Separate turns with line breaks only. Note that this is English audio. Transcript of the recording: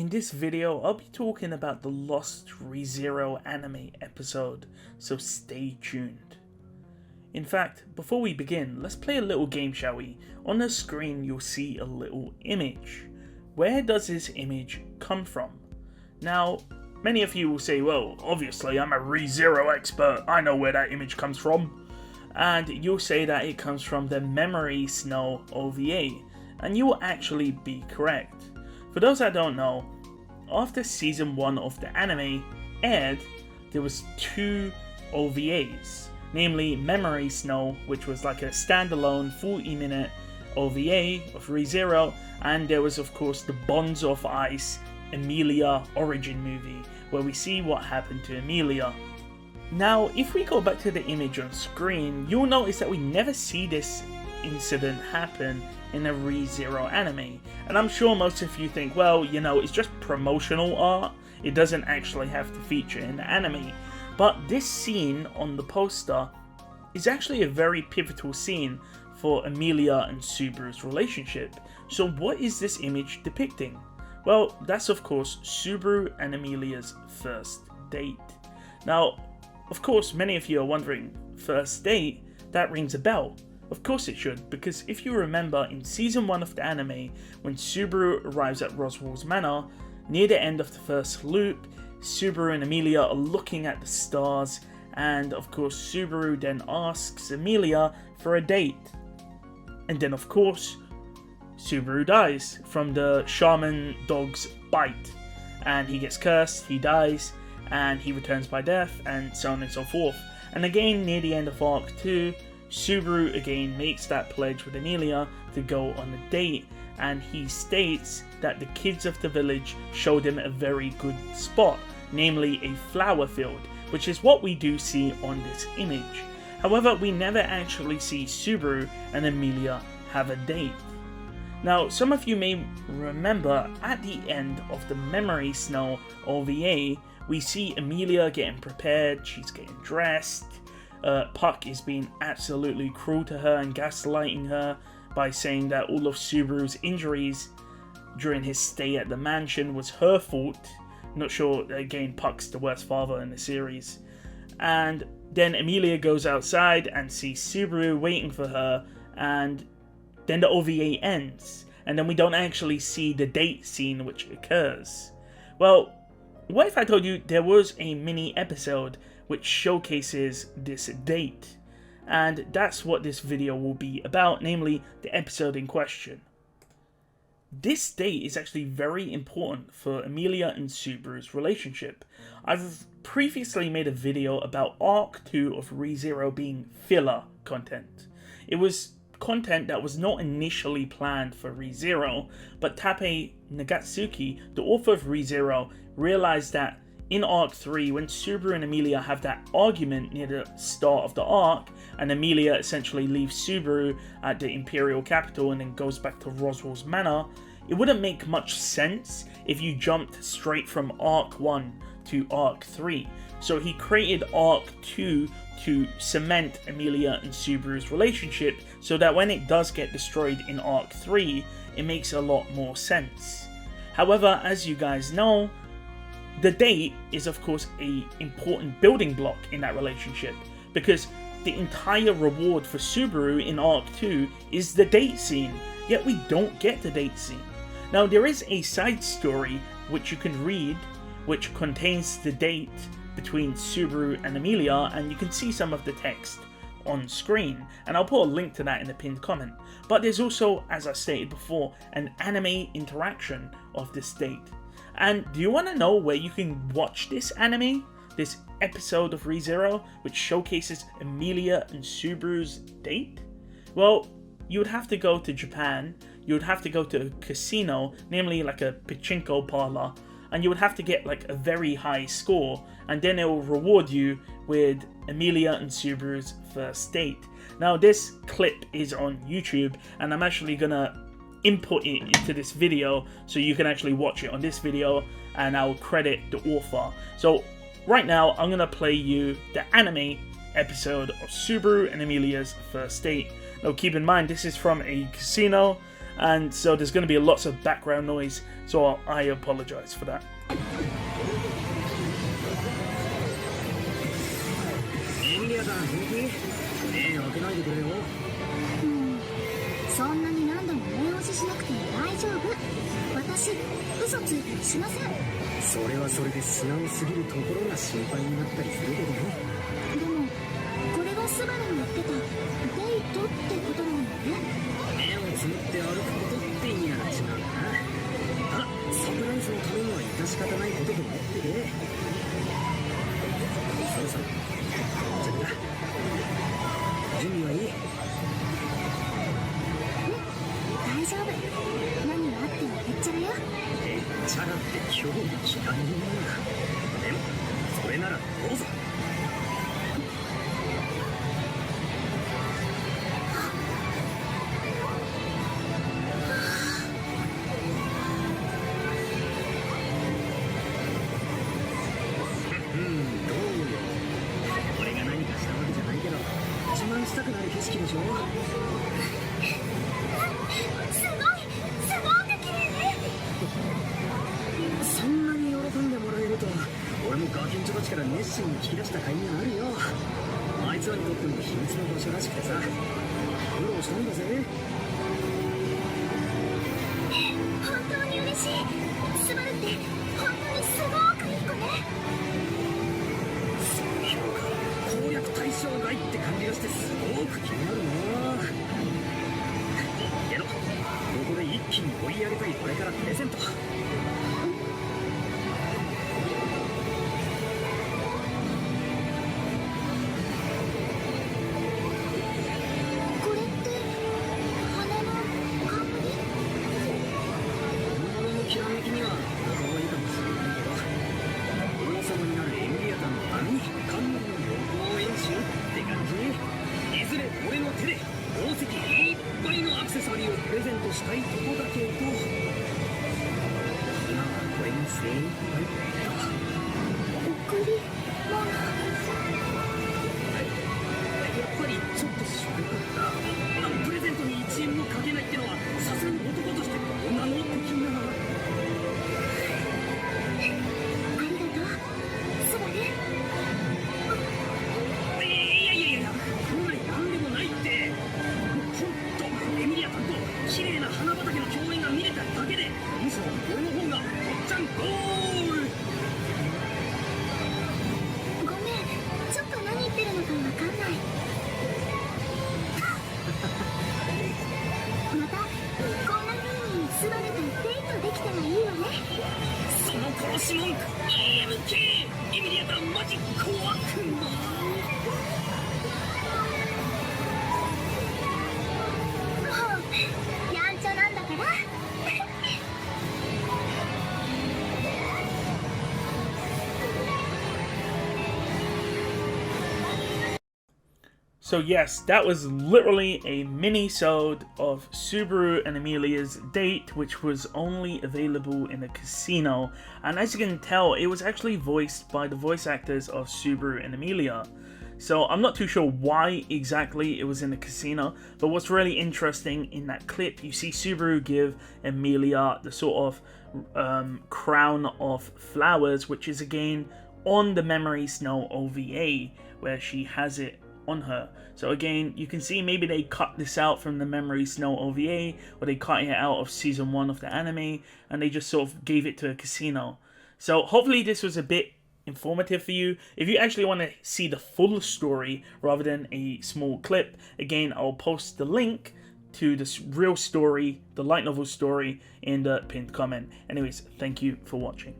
In this video, I'll be talking about the Lost ReZero anime episode, so stay tuned. In fact, before we begin, let's play a little game, shall we? On the screen you'll see a little image. Where does this image come from? Now, many of you will say, well, obviously I'm a ReZero expert, I know where that image comes from. And you'll say that it comes from the Memory Snow OVA, and you will actually be correct. For those that don't know, after season 1 of the anime aired, there was 2 OVAs, namely Memory Snow, which was like a standalone 40-minute OVA of ReZero, and there was of course the Bonds of Ice Emilia origin movie, where we see what happened to Emilia. Now, if we go back to the image on screen, you'll notice that we never see this incident happen in a ReZero anime, and I'm sure most of you think, well, you know, it's just promotional art, it doesn't actually have to feature in the anime. But this scene on the poster is actually a very pivotal scene for Emilia and Subaru's relationship. So what is this image depicting? Well, that's of course Subaru and Emilia's first date. Now, of course, many of you are wondering, first date? That rings a bell. Of course it should, because if you remember in season 1 of the anime, when Subaru arrives at Roswell's manor, near the end of the first loop, Subaru and Emilia are looking at the stars, and of course Subaru then asks Emilia for a date. And then of course, Subaru dies from the shaman dog's bite, and he gets cursed, he dies, and he returns by death, and so on and so forth. And again, near the end of Arc 2, Subaru again makes that pledge with Emilia to go on a date, and he states that the kids of the village showed him a very good spot, namely a flower field, which is what we do see on this image. However, we never actually see Subaru and Emilia have a date. Now, some of you may remember at the end of the Memory Snow OVA, we see Emilia getting prepared, she's getting dressed. Puck is being absolutely cruel to her and gaslighting her by saying that all of Subaru's injuries during his stay at the mansion was her fault. Not sure, again, Puck's the worst father in the series. And then Emilia goes outside and sees Subaru waiting for her, and then the OVA ends, and then we don't actually see the date scene which occurs. Well, what if I told you there was a mini episode which showcases this date? And that's what this video will be about, namely the episode in question. This date is actually very important for Emilia and Subaru's relationship. I've previously made a video about Arc 2 of ReZero being filler content. It was content that was not initially planned for ReZero, but Tappei Nagatsuki, the author of ReZero, realized that in Arc 3, when Subaru and Emilia have that argument near the start of the arc, and Emilia essentially leaves Subaru at the Imperial capital and then goes back to Roswell's manor, it wouldn't make much sense if you jumped straight from Arc 1 to Arc 3. So he created Arc 2 to cement Emilia and Subaru's relationship, so that when it does get destroyed in Arc 3, it makes a lot more sense. However, as you guys know, the date is of course an important building block in that relationship, because the entire reward for Subaru in Arc 2 is the date scene, yet we don't get the date scene. Now, there is a side story which you can read which contains the date between Subaru and Emilia, and you can see some of the text on screen, and I'll put a link to that in the pinned comment. But there's also, as I stated before, an anime interaction of this date. And do you want to know where you can watch this anime? This episode of ReZero, which showcases Emilia and Subaru's date? Well, you would have to go to Japan, you would have to go to a casino, namely like a pachinko parlor, and you would have to get like a very high score, and then it will reward you with Emilia and Subaru's first date. Now, this clip is on YouTube, and I'm actually gonna input it into this video so you can actually watch it on this video, and I'll credit the author. So right now I'm gonna play you the anime episode of Subaru and Emilia's first date. Now keep in mind, this is from a casino, and so there's going to be lots of background noise, so I apologize for that.
そんなに何度も念押ししなくて大丈夫。私、嘘ついたりしません。それはそれで素直すぎるところが心配になったりするけどね。でも、これがスバルの言ってたデートってことなのね。目をつむって歩くことって意味が違うな。サプライズのためには致し方ないことと思ってね。そろそろ、じゃあ、準備はいい？大丈夫。何があってもへっちゃらよ。へっちゃらって今日嫌いな。でもそれならどうぞ。どうよ。俺が何かしたわけじゃないけど自慢したくなる景色でしょ。そんなに喜んでもらえるとは俺もガキンチョたちから熱心に聞き出した甲斐があるよ。あいつらにとっても秘密の場所らしくてさ、苦労したんだぜ。本当に嬉しい。スバルって本当にすごくいい子ね。その評価攻略対象外って感じがしてすごく気になるな。けどここで一気に追い上げたい俺からプレゼント。きらめきには可愛いかもしれないけど、王様になるエミリアタのために観音の予行演習って感じ。いずれ俺の手で宝石いっぱいのアクセサリーをプレゼントしたいとこだけど、今はこれが精一杯だ。贈り物。やっぱりちょっとしょぼかった。プレゼントに1円もかけないってのはさすがに男として女の的な。綺麗な花畑の共演が見れただけでむしろ俺の方がおっちゃんゴール。ごめん、ちょっと何言ってるのかわかんない。またこんな風にスバルとデートできたらいいわね。その殺し文句 EMK エミリアタンマジ怖くない？So
yes, that was literally a mini-sode of Subaru and Emilia's date, which was only available in a casino. And as you can tell, it was actually voiced by the voice actors of Subaru and Emilia. So I'm not too sure why exactly it was in a casino, but what's really interesting in that clip, you see Subaru give Emilia the sort of crown of flowers, which is again on the Memory Snow OVA, where she has it on her. So again, you can see maybe they cut this out from the Memory Snow OVA, or they cut it out of season 1 of the anime, and they just sort of gave it to a casino. So hopefully this was a bit informative for you. If you actually want to see the full story rather than a small clip, again, I'll post the link to the real story, the light novel story, in the pinned comment. Anyways, thank you for watching.